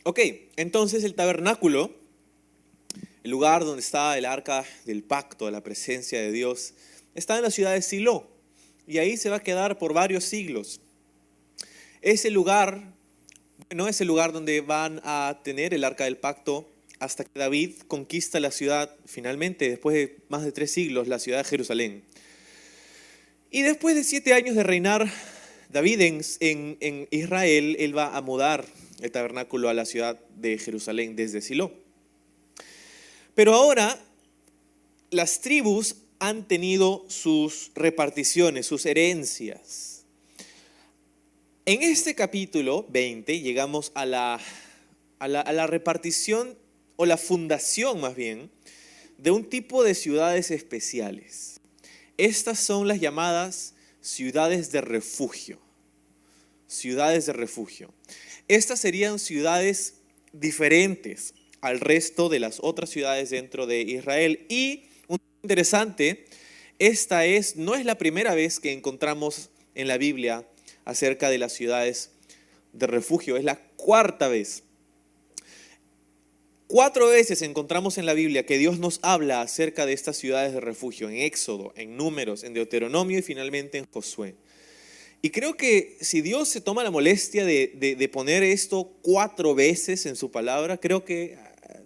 Ok, entonces el tabernáculo, el lugar donde está el arca del pacto, la presencia de Dios, está en la ciudad de Silo. Y ahí se va a quedar por varios siglos. Ese lugar no es el lugar donde van a tener el arca del pacto hasta que David conquista la ciudad finalmente, después de más de 3 siglos, la ciudad de Jerusalén. Y después de 7 años de reinar David en Israel, él va a mudar el tabernáculo a la ciudad de Jerusalén desde Silo. Pero ahora las tribus han tenido sus reparticiones, sus herencias. En este capítulo 20 llegamos a la repartición o la fundación más bien de un tipo de ciudades especiales. Estas son las llamadas ciudades de refugio. Ciudades de refugio. Estas serían ciudades diferentes al resto de las otras ciudades dentro de Israel. Y un interesante, no es la primera vez que encontramos en la Biblia acerca de las ciudades de refugio, es la 4ª vez. 4 veces encontramos en la Biblia que Dios nos habla acerca de estas ciudades de refugio, en Éxodo, en Números, en Deuteronomio y finalmente en Josué. Y creo que si Dios se toma la molestia de poner esto 4 veces en su palabra, creo que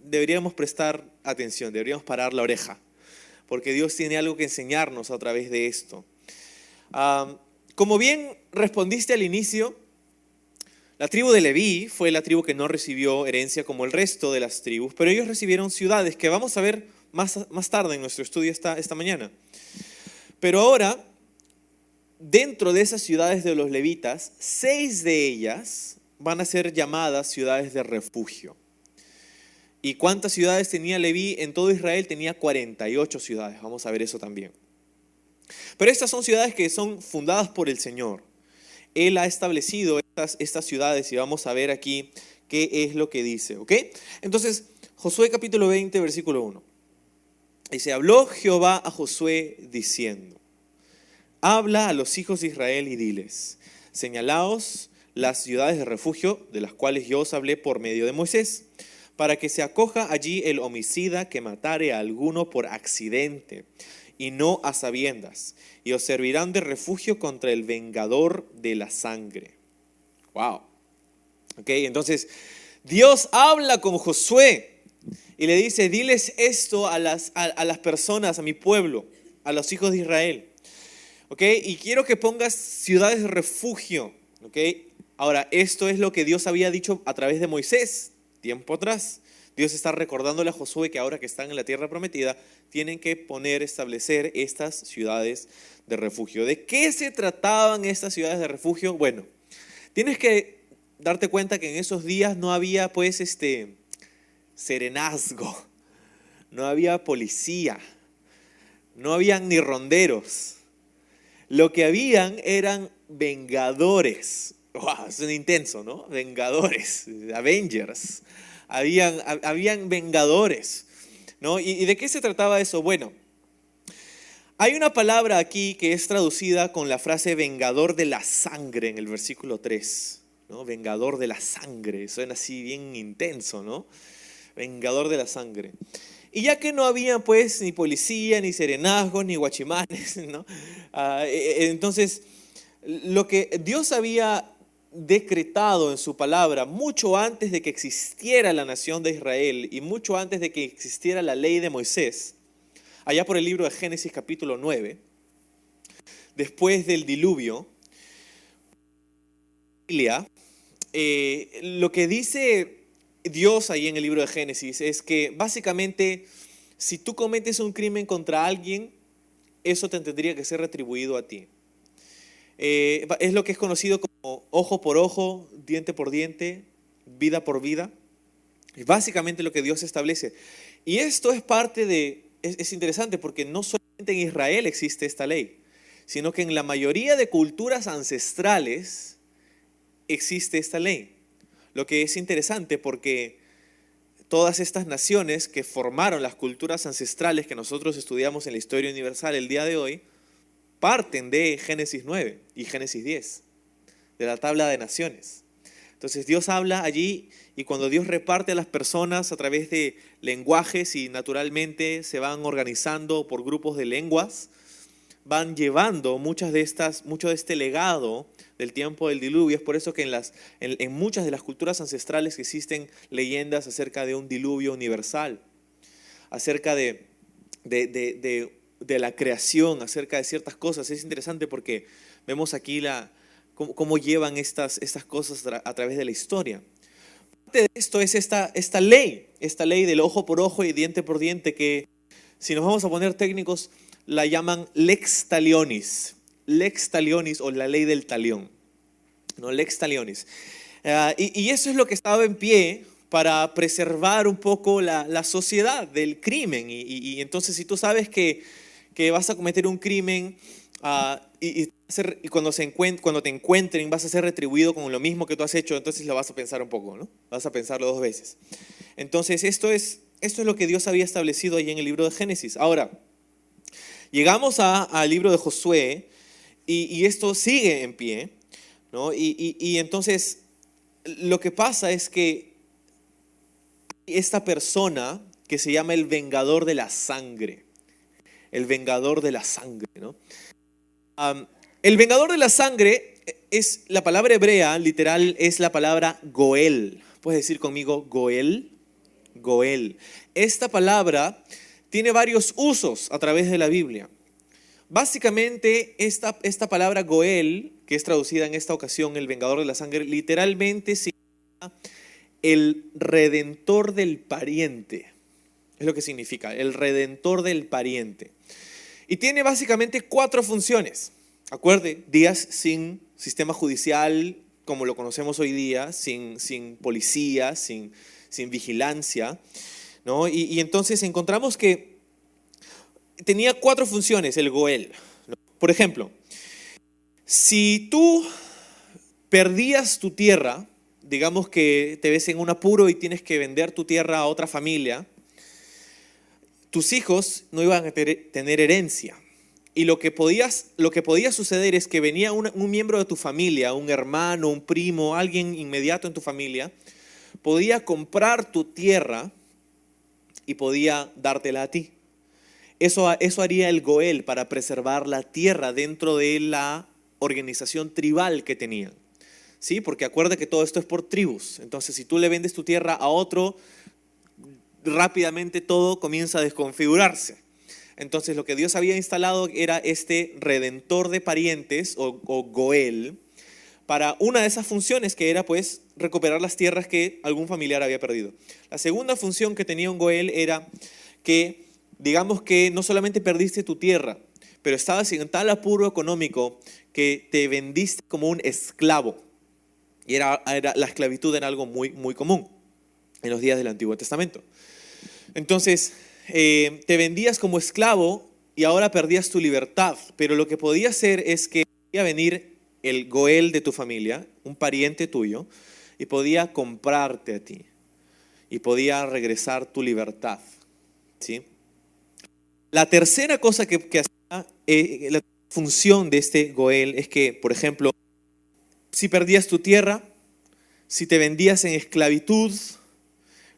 deberíamos prestar atención, deberíamos parar la oreja, porque Dios tiene algo que enseñarnos a través de esto. Como bien respondiste al inicio, la tribu de Leví fue la tribu que no recibió herencia como el resto de las tribus, pero ellos recibieron ciudades que vamos a ver más tarde en nuestro estudio esta mañana. Pero ahora, dentro de esas ciudades de los levitas, 6 de ellas van a ser llamadas ciudades de refugio. ¿Y cuántas ciudades tenía Leví? En todo Israel tenía 48 ciudades. Vamos a ver eso también. Pero estas son ciudades que son fundadas por el Señor. Él ha establecido estas ciudades y vamos a ver aquí qué es lo que dice. ¿Ok? Entonces, Josué capítulo 20, versículo 1. Dice, habló Jehová a Josué diciendo, habla a los hijos de Israel y diles, señalaos las ciudades de refugio de las cuales yo os hablé por medio de Moisés, para que se acoja allí el homicida que matare a alguno por accidente y no a sabiendas, y os servirán de refugio contra el vengador de la sangre. Wow. Ok, entonces Dios habla con Josué y le dice, diles esto a las personas, a mi pueblo, a los hijos de Israel. Ok, y quiero que pongas ciudades de refugio. Ok, ahora esto es lo que Dios había dicho a través de Moisés, tiempo atrás. Dios está recordándole a Josué que ahora que están en la tierra prometida, tienen que establecer estas ciudades de refugio. ¿De qué se trataban estas ciudades de refugio? Bueno, tienes que darte cuenta que en esos días no había serenazgo, no había policía, no habían ni ronderos. Lo que habían eran vengadores. Wow, es un intenso, ¿no? Vengadores, Avengers. Habían vengadores, ¿no? ¿Y de qué se trataba eso? Bueno, hay una palabra aquí que es traducida con la frase vengador de la sangre en el versículo 3, ¿no? Vengador de la sangre, suena así bien intenso, ¿no? Vengador de la sangre. Y ya que no había pues ni policía, ni serenazgos, ni guachimanes, ¿no? Entonces, lo que Dios había decretado en su palabra mucho antes de que existiera la nación de Israel y mucho antes de que existiera la ley de Moisés, allá por el libro de Génesis capítulo 9, después del diluvio, lo que dice Dios ahí en el libro de Génesis es que básicamente si tú cometes un crimen contra alguien, eso te tendría que ser retribuido a ti. Es lo que es conocido como ojo por ojo, diente por diente, vida por vida. Es básicamente lo que Dios establece. Y esto es es interesante porque no solamente en Israel existe esta ley, sino que en la mayoría de culturas ancestrales existe esta ley. Lo que es interesante porque todas estas naciones que formaron las culturas ancestrales que nosotros estudiamos en la historia universal el día de hoy, parten de Génesis 9 y Génesis 10, de la tabla de naciones. Entonces Dios habla allí y cuando Dios reparte a las personas a través de lenguajes y naturalmente se van organizando por grupos de lenguas, van llevando mucho de este legado del tiempo del diluvio. Es por eso que en muchas de las culturas ancestrales existen leyendas acerca de un diluvio universal, acerca de la creación, acerca de ciertas cosas. Es interesante porque vemos aquí cómo llevan estas cosas a través de la historia. Parte de esto es esta ley del ojo por ojo y diente por diente, que si nos vamos a poner técnicos, la llaman lex talionis o la ley del talión, ¿no? Lex talionis. Y eso es lo que estaba en pie para preservar un poco la sociedad del crimen. Y entonces si tú sabes que vas a cometer un crimen y cuando te encuentren vas a ser retribuido con lo mismo que tú has hecho, entonces lo vas a pensar un poco, ¿no? Vas a pensarlo dos veces. Entonces esto es lo que Dios había establecido ahí en el libro de Génesis. Ahora, llegamos al libro de Josué y esto sigue en pie, ¿no? Y entonces lo que pasa es que esta persona que se llama el vengador de la sangre, ¿no? El vengador de la sangre es la palabra hebrea, literal, es la palabra Goel. ¿Puedes decir conmigo Goel? Goel. Esta palabra tiene varios usos a través de la Biblia. Básicamente, esta palabra Goel, que es traducida en esta ocasión, el vengador de la sangre, literalmente significa el redentor del pariente. Es lo que significa, el redentor del pariente. Y tiene básicamente 4 funciones. Acuerde, días sin sistema judicial como lo conocemos hoy día, sin policía, sin vigilancia, ¿no? Y entonces encontramos que tenía 4 funciones el Goel, ¿no? Por ejemplo, si tú perdías tu tierra, digamos que te ves en un apuro y tienes que vender tu tierra a otra familia, tus hijos no iban a tener herencia. Y lo que podía suceder es que venía un miembro de tu familia, un hermano, un primo, alguien inmediato en tu familia, podía comprar tu tierra y podía dártela a ti. Eso haría el Goel para preservar la tierra dentro de la organización tribal que tenían. ¿Sí? Porque acuerda que todo esto es por tribus. Entonces, si tú le vendes tu tierra a otro, rápidamente todo comienza a desconfigurarse. Entonces lo que Dios había instalado era este redentor de parientes o Goel para una de esas funciones, que era pues recuperar las tierras que algún familiar había perdido. La segunda función que tenía un Goel era que, digamos que no solamente perdiste tu tierra, pero estabas en tal apuro económico que te vendiste como un esclavo. Y la esclavitud era algo muy, muy común en los días del Antiguo Testamento. Entonces, te vendías como esclavo y ahora perdías tu libertad. Pero lo que podía hacer es que podía venir el Goel de tu familia, un pariente tuyo, y podía comprarte a ti. Y podía regresar tu libertad. ¿Sí? La tercera cosa que hacía, la función de este Goel es que, por ejemplo, si perdías tu tierra, si te vendías en esclavitud,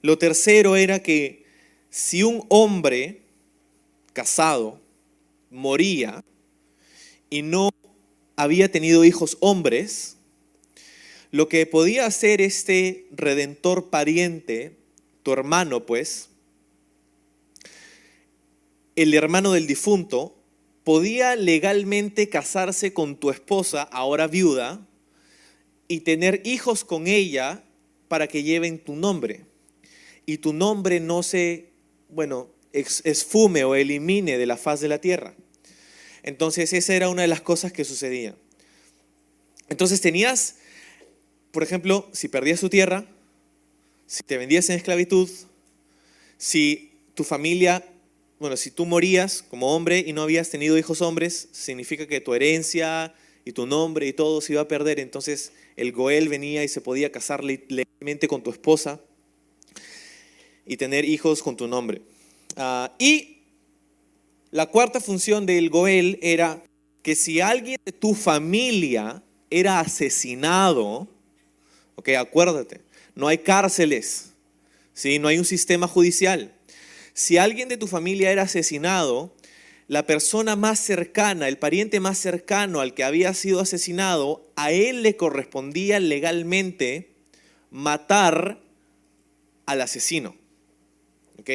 lo tercero era que si un hombre casado moría y no había tenido hijos hombres, lo que podía hacer este redentor pariente, tu hermano pues, el hermano del difunto, podía legalmente casarse con tu esposa, ahora viuda, y tener hijos con ella para que lleven tu nombre. Y tu nombre no se, esfume o elimine de la faz de la tierra. Entonces esa era una de las cosas que sucedía. Entonces tenías, por ejemplo, si perdías tu tierra, si te vendías en esclavitud, si tu familia, si tú morías como hombre y no habías tenido hijos hombres, significa que tu herencia y tu nombre y todo se iba a perder. Entonces el Goel venía y se podía casar legalmente con tu esposa y tener hijos con tu nombre. Y la cuarta función del Goel era que si alguien de tu familia era asesinado, Ok, acuérdate, no hay cárceles, ¿sí? No hay un sistema judicial. Si alguien de tu familia era asesinado, la persona más cercana, el pariente más cercano al que había sido asesinado, a él le correspondía legalmente matar al asesino. ¿Ok?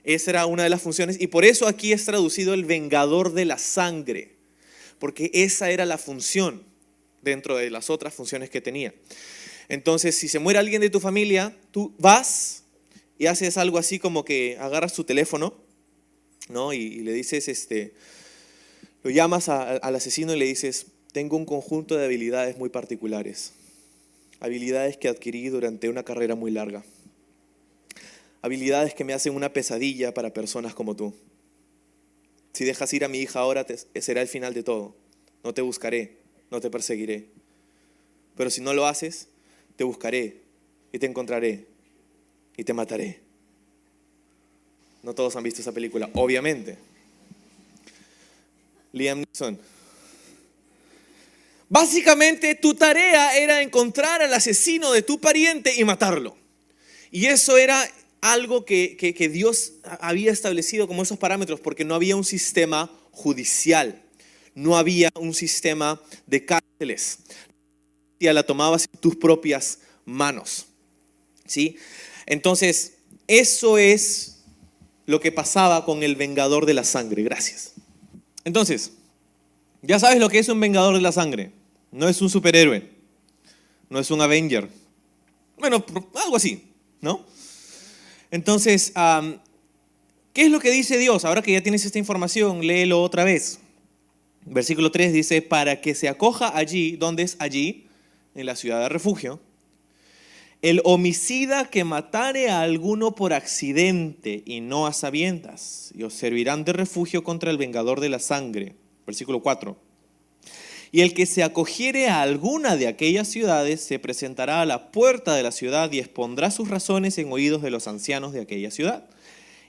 Esa era una de las funciones y por eso aquí es traducido el vengador de la sangre, porque esa era la función dentro de las otras funciones que tenía. Entonces, si se muere alguien de tu familia, tú vas y haces algo así como que agarras tu teléfono, ¿no? Y le dices, lo llamas al asesino y le dices, tengo un conjunto de habilidades muy particulares, habilidades que adquirí durante una carrera muy larga, habilidades que me hacen una pesadilla para personas como tú. Si dejas ir a mi hija ahora, será el final de todo. No te buscaré, no te perseguiré. Pero si no lo haces, te buscaré y te encontraré y te mataré. No todos han visto esa película, obviamente. Liam Neeson. Básicamente tu tarea era encontrar al asesino de tu pariente y matarlo. Y eso era algo que Dios había establecido como esos parámetros, porque no había un sistema judicial, no había un sistema de cárceles. Ya la tomabas en tus propias manos, ¿sí? Entonces, eso es lo que pasaba con el vengador de la sangre. Gracias. Entonces, ya sabes lo que es un vengador de la sangre. No es un superhéroe, no es un Avenger. Bueno, algo así, ¿no? Entonces, ¿qué es lo que dice Dios? Ahora que ya tienes esta información, léelo otra vez. Versículo 3 dice, para que se acoja allí, ¿dónde es allí? En la ciudad de refugio. El homicida que matare a alguno por accidente y no a sabiendas, y os servirán de refugio contra el vengador de la sangre. Versículo 4. Y el que se acogiere a alguna de aquellas ciudades se presentará a la puerta de la ciudad y expondrá sus razones en oídos de los ancianos de aquella ciudad.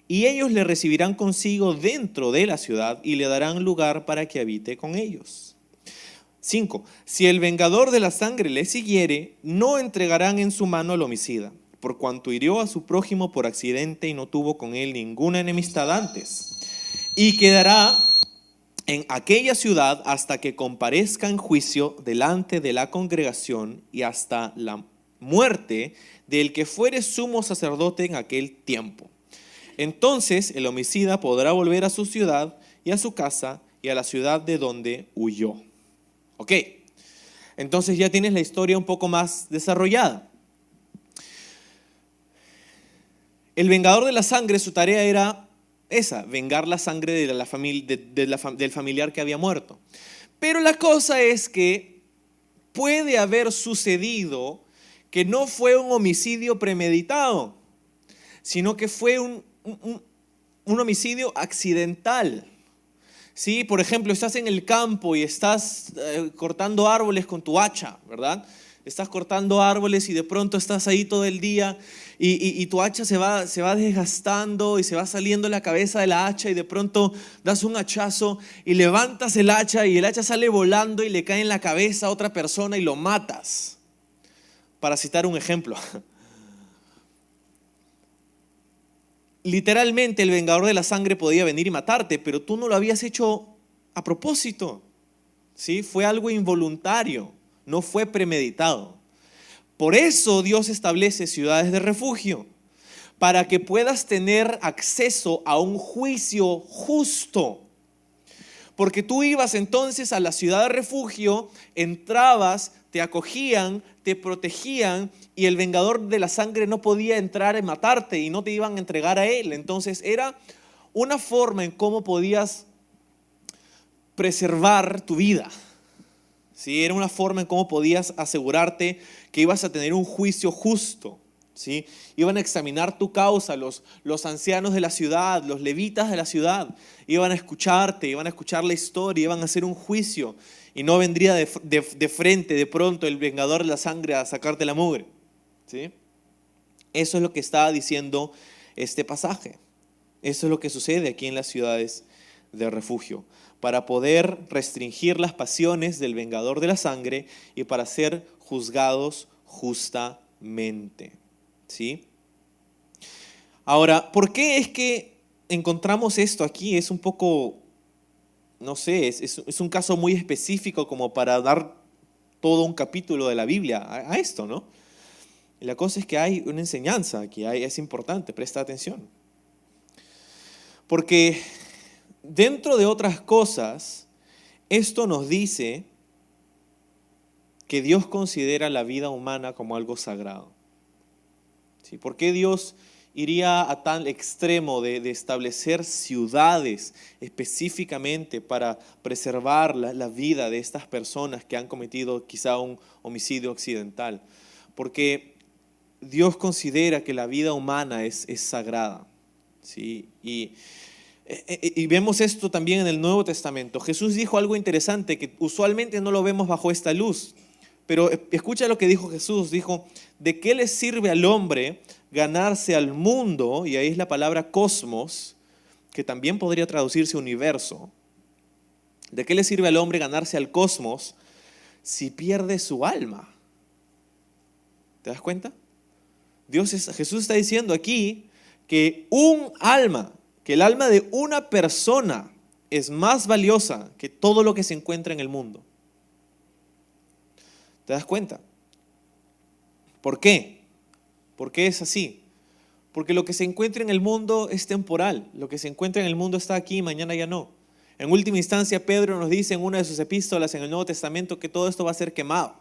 Y ellos le recibirán consigo dentro de la ciudad y le darán lugar para que habite con ellos. 5. Si el vengador de la sangre le siguiere, no entregarán en su mano al homicida, por cuanto hirió a su prójimo por accidente y no tuvo con él ninguna enemistad antes. Y quedará en aquella ciudad hasta que comparezca en juicio delante de la congregación y hasta la muerte del que fuere sumo sacerdote en aquel tiempo. Entonces el homicida podrá volver a su ciudad y a su casa y a la ciudad de donde huyó. Ok, entonces ya tienes la historia un poco más desarrollada. El vengador de la sangre, su tarea era esa, vengar la sangre de la familia, del familiar que había muerto. Pero la cosa es que puede haber sucedido que no fue un homicidio premeditado, sino que fue un homicidio accidental. Sí, por ejemplo, estás en el campo y estás cortando árboles con tu hacha, ¿verdad? Estás cortando árboles y de pronto estás ahí todo el día y tu hacha se va desgastando y se va saliendo la cabeza de la hacha y de pronto das un hachazo y levantas el hacha y el hacha sale volando y le cae en la cabeza a otra persona y lo matas. Para citar un ejemplo. Literalmente el vengador de la sangre podía venir y matarte, pero tú no lo habías hecho a propósito, ¿sí? Fue algo involuntario, no fue premeditado. Por eso Dios establece ciudades de refugio, para que puedas tener acceso a un juicio justo. Porque tú ibas entonces a la ciudad de refugio, entrabas, te acogían, te protegían y el vengador de la sangre no podía entrar y matarte y no te iban a entregar a él. Entonces era una forma en cómo podías preservar tu vida. ¿Sí? Era una forma en cómo podías asegurarte que ibas a tener un juicio justo. ¿Sí? Iban a examinar tu causa los ancianos de la ciudad, los levitas de la ciudad. Iban a escucharte, iban a escuchar la historia, iban a hacer un juicio. Y no vendría de frente de pronto el vengador de la sangre a sacarte la mugre. ¿Sí? Eso es lo que estaba diciendo este pasaje. Eso es lo que sucede aquí en las ciudades de refugio. Para poder restringir las pasiones del vengador de la sangre y para ser juzgados justamente. ¿Sí? Ahora, ¿por qué es que encontramos esto aquí? Es un poco, no sé, es un caso muy específico como para dar todo un capítulo de la Biblia a esto, ¿no? Y la cosa es que hay una enseñanza aquí, es importante, presta atención. Porque dentro de otras cosas, esto nos dice que Dios considera la vida humana como algo sagrado. ¿Sí? ¿Por qué Dios iría a tal extremo de establecer ciudades específicamente para preservar la vida de estas personas que han cometido quizá un homicidio accidental? Porque Dios considera que la vida humana es sagrada. ¿Sí? Y vemos esto también en el Nuevo Testamento. Jesús dijo algo interesante que usualmente no lo vemos bajo esta luz. Pero escucha lo que dijo Jesús. Dijo, ¿de qué le sirve al hombre ganarse al mundo? Y ahí es la palabra cosmos, que también podría traducirse universo. ¿De qué le sirve al hombre ganarse al cosmos si pierde su alma? ¿Te das cuenta? Jesús está diciendo aquí que que el alma de una persona es más valiosa que todo lo que se encuentra en el mundo. ¿Te das cuenta? ¿Por qué? ¿Por qué es así? Porque lo que se encuentra en el mundo es temporal. Lo que se encuentra en el mundo está aquí y mañana ya no. En última instancia, Pedro nos dice en una de sus epístolas en el Nuevo Testamento que todo esto va a ser quemado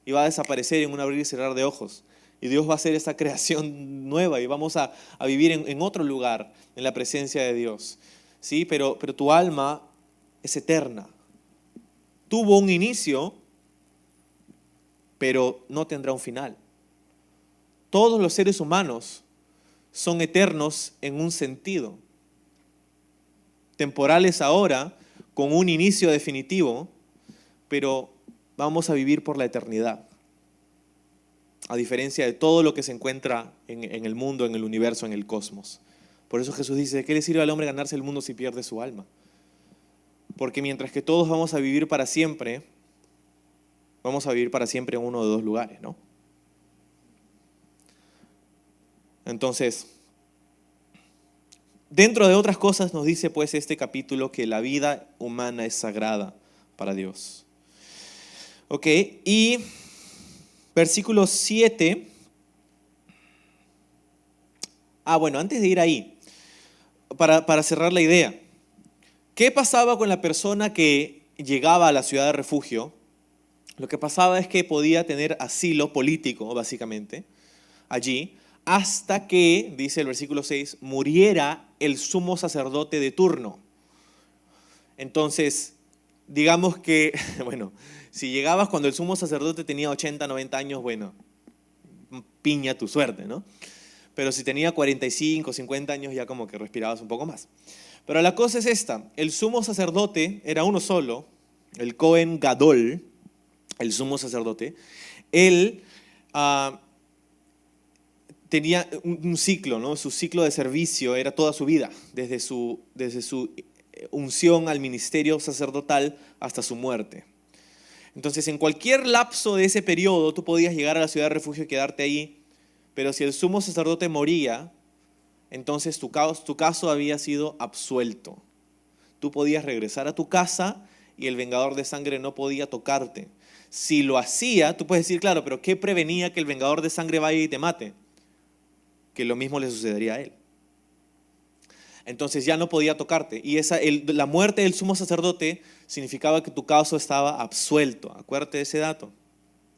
y va a desaparecer en un abrir y cerrar de ojos. Y Dios va a hacer esa creación nueva y vamos a vivir en otro lugar, en la presencia de Dios. ¿Sí? Pero tu alma es eterna. Tuvo un inicio, pero no tendrá un final. Todos los seres humanos son eternos en un sentido. Temporales ahora, con un inicio definitivo, pero vamos a vivir por la eternidad. A diferencia de todo lo que se encuentra en el mundo, en el universo, en el cosmos. Por eso Jesús dice, ¿de qué le sirve al hombre ganarse el mundo si pierde su alma? Porque mientras que todos vamos a vivir para siempre, vamos a vivir para siempre en uno de dos lugares, ¿no? Entonces, dentro de otras cosas nos dice pues este capítulo que la vida humana es sagrada para Dios. Ok, y versículo 7. Bueno, antes de ir ahí, para cerrar la idea, ¿qué pasaba con la persona que llegaba a la ciudad de refugio? Lo que pasaba es que podía tener asilo político, básicamente, allí, hasta que, dice el versículo 6, muriera el sumo sacerdote de turno. Entonces, digamos que, bueno, si llegabas cuando el sumo sacerdote tenía 80, 90 años, bueno, piña tu suerte, ¿no? Pero si tenía 45, 50 años, ya como que respirabas un poco más. Pero la cosa es esta, el sumo sacerdote era uno solo, el Cohen Gadol, el sumo sacerdote, él tenía un ciclo, ¿no? Su ciclo de servicio era toda su vida, desde su unción al ministerio sacerdotal hasta su muerte. Entonces, en cualquier lapso de ese periodo, tú podías llegar a la ciudad de refugio y quedarte ahí, pero si el sumo sacerdote moría, entonces tu caso había sido absuelto. Tú podías regresar a tu casa y el vengador de sangre no podía tocarte. Si lo hacía, tú puedes decir, claro, pero ¿qué prevenía que el vengador de sangre vaya y te mate? Que lo mismo le sucedería a él. Entonces ya no podía tocarte. Y la muerte del sumo sacerdote significaba que tu caso estaba absuelto. Acuérdate de ese dato.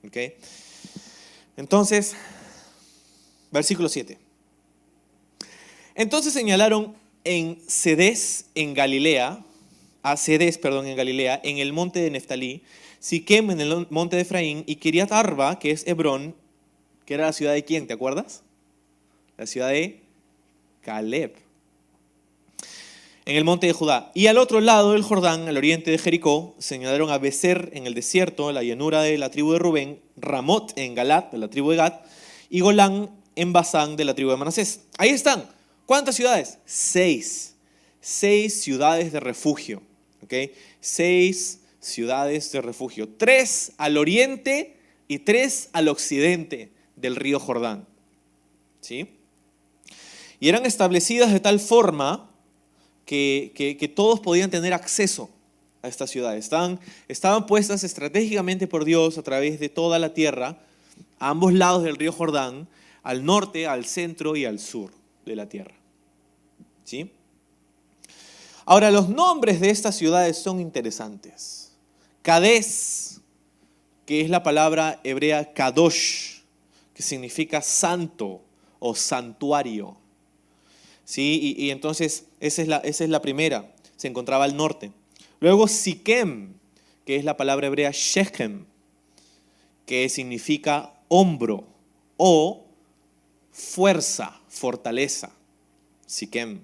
¿Okay? Entonces, versículo 7. Entonces señalaron en Cedes en Galilea, en el monte de Neftalí, Siquem en el monte de Efraín y Kiriat Arba, que es Hebrón, que era la ciudad de ¿quién? ¿Te acuerdas? La ciudad de Caleb, en el monte de Judá. Y al otro lado del Jordán, al oriente de Jericó, señalaron a Becer en el desierto, la llanura de la tribu de Rubén, Ramot en Galat, de la tribu de Gad, y Golán en Basán, de la tribu de Manasés. Ahí están. ¿Cuántas ciudades? 6. 6 ciudades de refugio. ¿Okay? 6 ciudades de refugio. 3 al oriente y 3 al occidente del río Jordán. ¿Sí? Y eran establecidas de tal forma que todos podían tener acceso a estas ciudades. Estaban puestas estratégicamente por Dios a través de toda la tierra, a ambos lados del río Jordán, al norte, al centro y al sur de la tierra. ¿Sí? Ahora, los nombres de estas ciudades son interesantes. Cades, que es la palabra hebrea kadosh, que significa santo o santuario. ¿Sí? Y entonces esa es la primera, se encontraba al norte. Luego Siquem, que es la palabra hebrea Shechem, que significa hombro o fuerza, fortaleza. Siquem.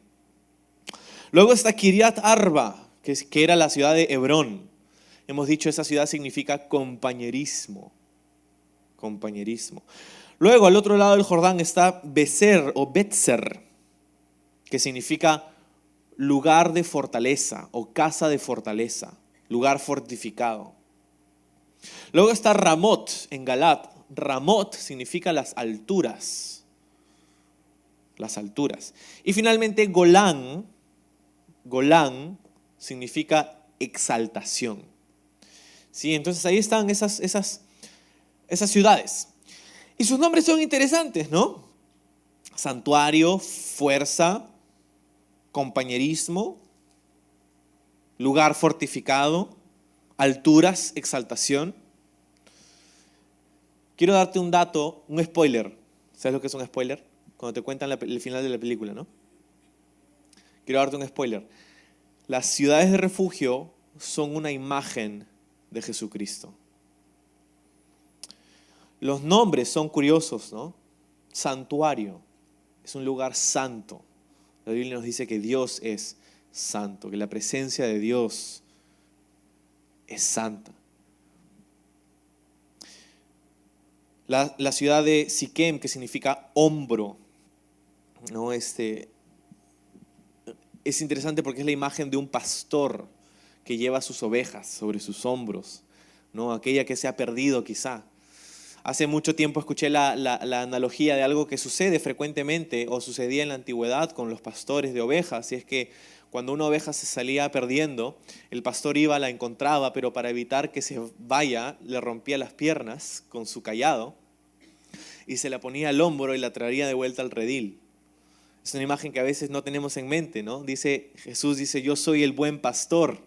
Luego está Kiriat Arba, que era la ciudad de Hebrón. Hemos dicho esa ciudad significa compañerismo. Compañerismo. Luego al otro lado del Jordán está Bezer o Betzer, que significa lugar de fortaleza o casa de fortaleza, lugar fortificado. Luego está Ramot en Galat. Ramot significa las alturas. Las alturas. Y finalmente Golán. Golán significa exaltación. ¿Sí? Entonces ahí están esas ciudades. Y sus nombres son interesantes, ¿no? Santuario, fuerza, compañerismo, lugar fortificado, alturas, exaltación. Quiero darte un dato, un spoiler. ¿Sabes lo que es un spoiler? Cuando te cuentan el final de la película, ¿no? Quiero darte un spoiler. Las ciudades de refugio son una imagen de Jesucristo. Los nombres son curiosos, ¿no? Santuario es un lugar santo. La Biblia nos dice que Dios es santo, que la presencia de Dios es santa. La ciudad de Siquem, que significa hombro, ¿no? Es interesante porque es la imagen de un pastor que lleva sus ovejas sobre sus hombros, ¿no? Aquella que se ha perdido quizá. Hace mucho tiempo escuché la analogía de algo que sucede frecuentemente o sucedía en la antigüedad con los pastores de ovejas, y es que cuando una oveja se salía perdiendo, el pastor iba, la encontraba, pero para evitar que se vaya, le rompía las piernas con su cayado y se la ponía al hombro y la traería de vuelta al redil. Es una imagen que a veces no tenemos en mente, ¿no? Jesús dice, yo soy el buen pastor.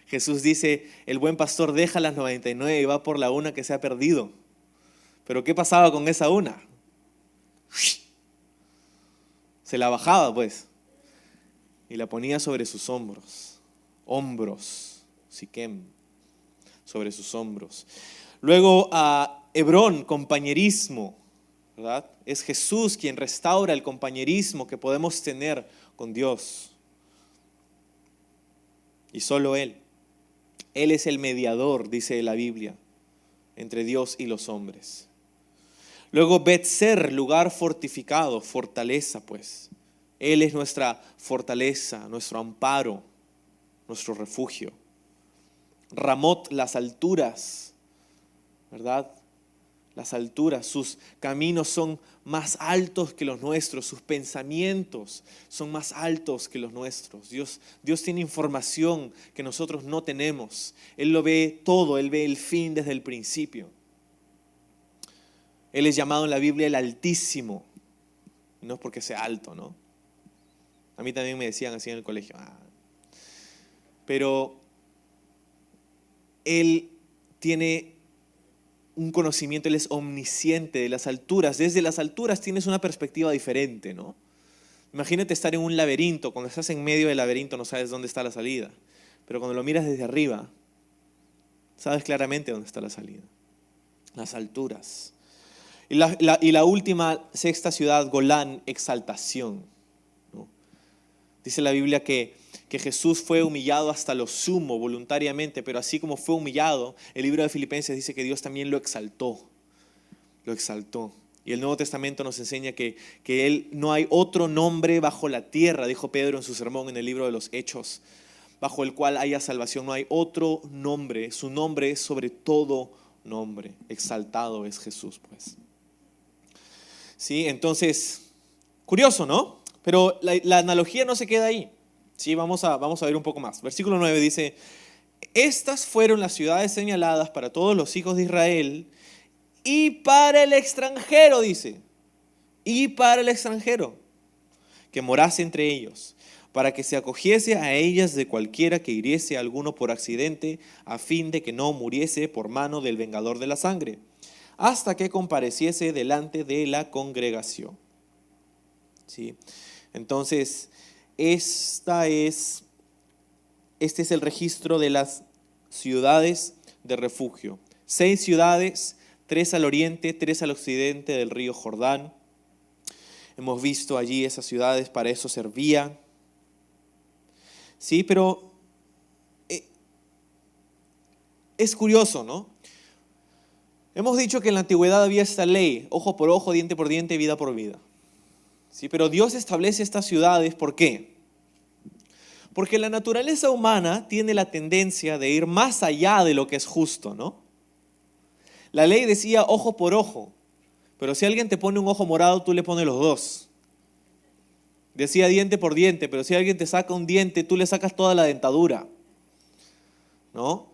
Jesús dice, el buen pastor deja las 99 y va por la una que se ha perdido. Pero ¿qué pasaba con esa una? Se la bajaba, pues, y la ponía sobre sus hombros. Hombros, Siquem, sobre sus hombros. Luego a Hebrón, compañerismo, ¿verdad? Es Jesús quien restaura el compañerismo que podemos tener con Dios. Y solo Él. Él es el mediador, dice la Biblia, entre Dios y los hombres. Luego Betzer, lugar fortificado, fortaleza, pues. Él es nuestra fortaleza, nuestro amparo, nuestro refugio. Ramot, las alturas, ¿verdad? Las alturas, sus caminos son más altos que los nuestros, sus pensamientos son más altos que los nuestros. Dios tiene información que nosotros no tenemos. Él lo ve todo, Él ve el fin desde el principio. Él es llamado en la Biblia el Altísimo. No es porque sea alto, ¿no? A mí también me decían así en el colegio. Pero Él tiene un conocimiento, Él es omnisciente de las alturas. Desde las alturas tienes una perspectiva diferente, ¿no? Imagínate estar en un laberinto. Cuando estás en medio del laberinto no sabes dónde está la salida. Pero cuando lo miras desde arriba, sabes claramente dónde está la salida. Las alturas. Y la última, sexta ciudad, Golán, exaltación, ¿no? Dice la Biblia que Jesús fue humillado hasta lo sumo voluntariamente, pero así como fue humillado, el libro de Filipenses dice que Dios también lo exaltó. Lo exaltó. Y el Nuevo Testamento nos enseña que Él no hay otro nombre bajo la tierra, dijo Pedro en su sermón en el libro de los Hechos, bajo el cual haya salvación. No hay otro nombre, su nombre es sobre todo nombre. Exaltado es Jesús, pues. Sí, entonces, curioso, ¿no? Pero la analogía no se queda ahí. Sí, vamos a ver un poco más. Versículo 9 dice: estas fueron las ciudades señaladas para todos los hijos de Israel y para el extranjero, dice, y para el extranjero que morase entre ellos, para que se acogiese a ellas de cualquiera que hiriese a alguno por accidente, a fin de que no muriese por mano del vengador de la sangre, hasta que compareciese delante de la congregación. ¿Sí? Entonces, este es el registro de las ciudades de refugio. 6 ciudades, 3 al oriente, 3 al occidente del río Jordán. Hemos visto allí esas ciudades, para eso servían. Sí, pero es curioso, ¿no? Hemos dicho que en la antigüedad había esta ley: ojo por ojo, diente por diente, vida por vida. Sí, pero Dios establece estas ciudades, ¿por qué? Porque la naturaleza humana tiene la tendencia de ir más allá de lo que es justo, ¿no? La ley decía ojo por ojo, pero si alguien te pone un ojo morado, tú le pones los dos. Decía diente por diente, pero si alguien te saca un diente, tú le sacas toda la dentadura, ¿no?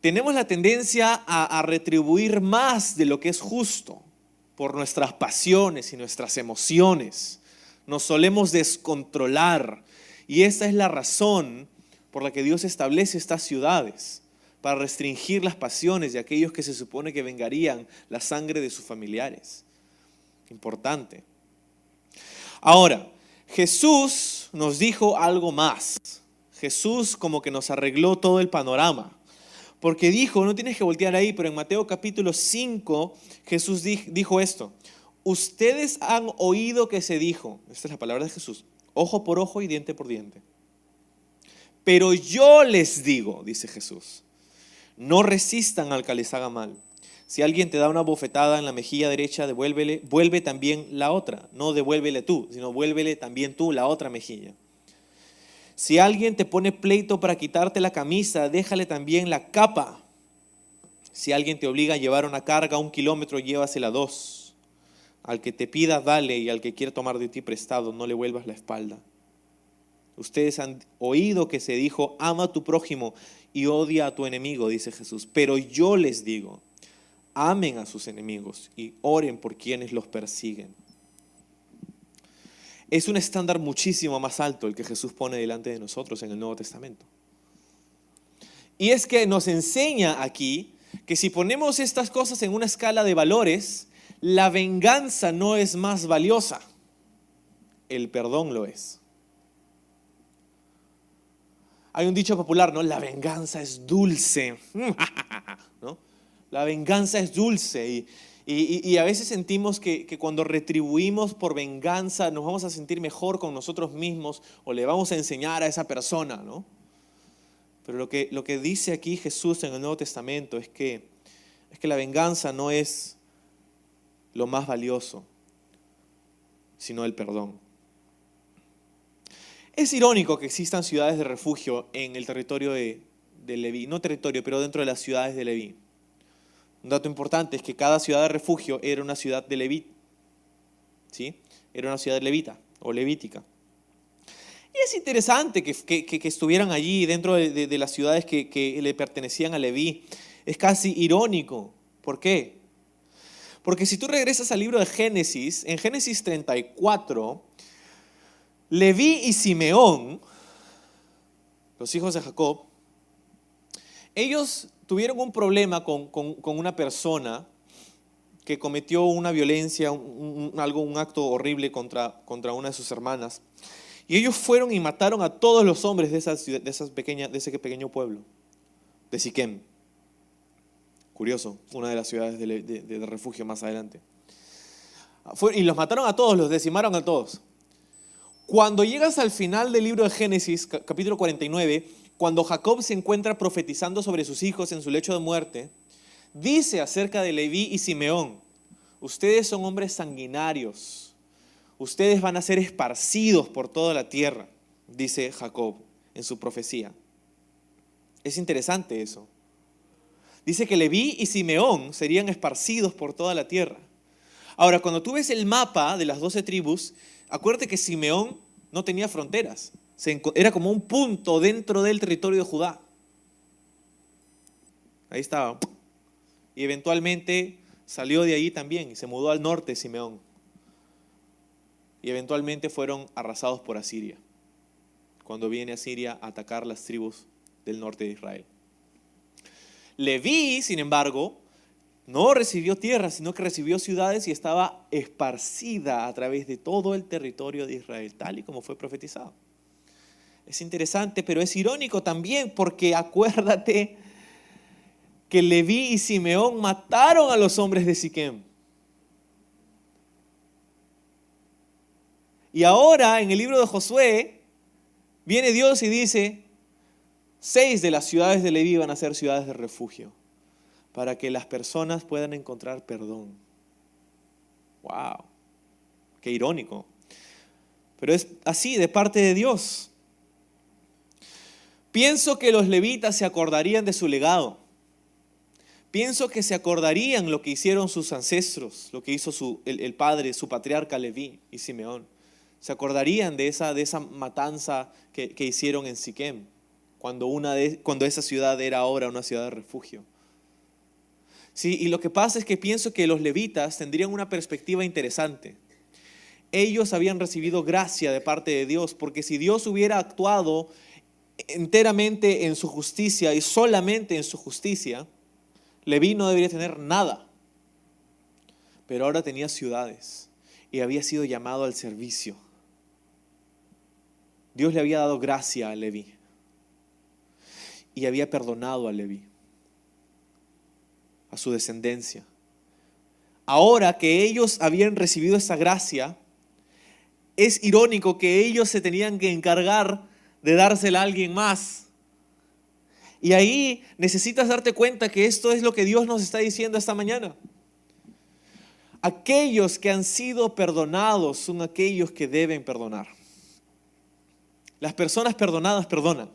Tenemos la tendencia a retribuir más de lo que es justo por nuestras pasiones y nuestras emociones. Nos solemos descontrolar. Y esta es la razón por la que Dios establece estas ciudades, para restringir las pasiones de aquellos que se supone que vengarían la sangre de sus familiares. Importante. Ahora, Jesús nos dijo algo más. Jesús como que nos arregló todo el panorama. Porque dijo, no tienes que voltear ahí, pero en Mateo capítulo 5, Jesús dijo esto: ustedes han oído que se dijo, esta es la palabra de Jesús, ojo por ojo y diente por diente. Pero yo les digo, dice Jesús, no resistan al que les haga mal. Si alguien te da una bofetada en la mejilla derecha, vuelve también la otra. No devuélvele tú, sino vuélvele también tú la otra mejilla. Si alguien te pone pleito para quitarte la camisa, déjale también la capa. Si alguien te obliga a llevar una carga 1 kilómetro, llévasela 2. Al que te pida, dale, y al que quiera tomar de ti prestado, no le vuelvas la espalda. Ustedes han oído que se dijo, ama a tu prójimo y odia a tu enemigo, dice Jesús. Pero yo les digo, amen a sus enemigos y oren por quienes los persiguen. Es un estándar muchísimo más alto el que Jesús pone delante de nosotros en el Nuevo Testamento. Y es que nos enseña aquí que si ponemos estas cosas en una escala de valores, la venganza no es más valiosa, el perdón lo es. Hay un dicho popular, ¿no? La venganza es dulce, ¿no? La venganza es dulce y a veces sentimos que cuando retribuimos por venganza nos vamos a sentir mejor con nosotros mismos o le vamos a enseñar a esa persona, ¿no? Pero lo que dice aquí Jesús en el Nuevo Testamento es que la venganza no es lo más valioso, sino el perdón. Es irónico que existan ciudades de refugio en el territorio de Leví, no territorio, pero dentro de las ciudades de Leví. Un dato importante es que cada ciudad de refugio era una ciudad de Leví, ¿sí? Era una ciudad levita o levítica. Y es interesante que estuvieran allí dentro de las ciudades que le pertenecían a Leví. Es casi irónico. ¿Por qué? Porque si tú regresas al libro de Génesis, en Génesis 34, Leví y Simeón, los hijos de Jacob, ellos tuvieron un problema con una persona que cometió una violencia, un acto horrible contra una de sus hermanas. Y ellos fueron y mataron a todos los hombres de ese pequeño pueblo, de Siquem. Curioso, una de las ciudades de refugio más adelante. Y los mataron a todos, los decimaron a todos. Cuando llegas al final del libro de Génesis, capítulo 49, cuando Jacob se encuentra profetizando sobre sus hijos en su lecho de muerte, dice acerca de Leví y Simeón: ustedes son hombres sanguinarios, ustedes van a ser esparcidos por toda la tierra, dice Jacob en su profecía. Es interesante eso. Dice que Leví y Simeón serían esparcidos por toda la tierra. Ahora, cuando tú ves el mapa de las 12 tribus, acuérdate que Simeón no tenía fronteras. Era como un punto dentro del territorio de Judá. Ahí estaba. Y eventualmente salió de ahí también y se mudó al norte Simeón. Y eventualmente fueron arrasados por Asiria, cuando viene Asiria a atacar las tribus del norte de Israel. Leví, sin embargo, no recibió tierra, sino que recibió ciudades y estaba esparcida a través de todo el territorio de Israel, tal y como fue profetizado. Es interesante, pero es irónico también, porque acuérdate que Leví y Simeón mataron a los hombres de Siquem. Y ahora en el libro de Josué viene Dios y dice: 6 de las ciudades de Leví van a ser ciudades de refugio, para que las personas puedan encontrar perdón. ¡Wow! ¡Qué irónico! Pero es así de parte de Dios. Pienso que los levitas se acordarían de su legado. Pienso que se acordarían lo que hicieron sus ancestros, lo que hizo el padre, su patriarca Leví y Simeón. Se acordarían de esa matanza que hicieron en Siquem, cuando esa ciudad era ahora una ciudad de refugio. Sí, y lo que pasa es que pienso que los levitas tendrían una perspectiva interesante. Ellos habían recibido gracia de parte de Dios, porque si Dios hubiera actuado enteramente en su justicia y solamente en su justicia, Leví no debería tener nada. Pero ahora tenía ciudades y había sido llamado al servicio. Dios le había dado gracia a Leví y había perdonado a Leví, a su descendencia. Ahora que ellos habían recibido esa gracia, es irónico que ellos se tenían que encargar de dársela a alguien más. Y ahí necesitas darte cuenta que esto es lo que Dios nos está diciendo esta mañana. Aquellos que han sido perdonados son aquellos que deben perdonar. Las personas perdonadas perdonan.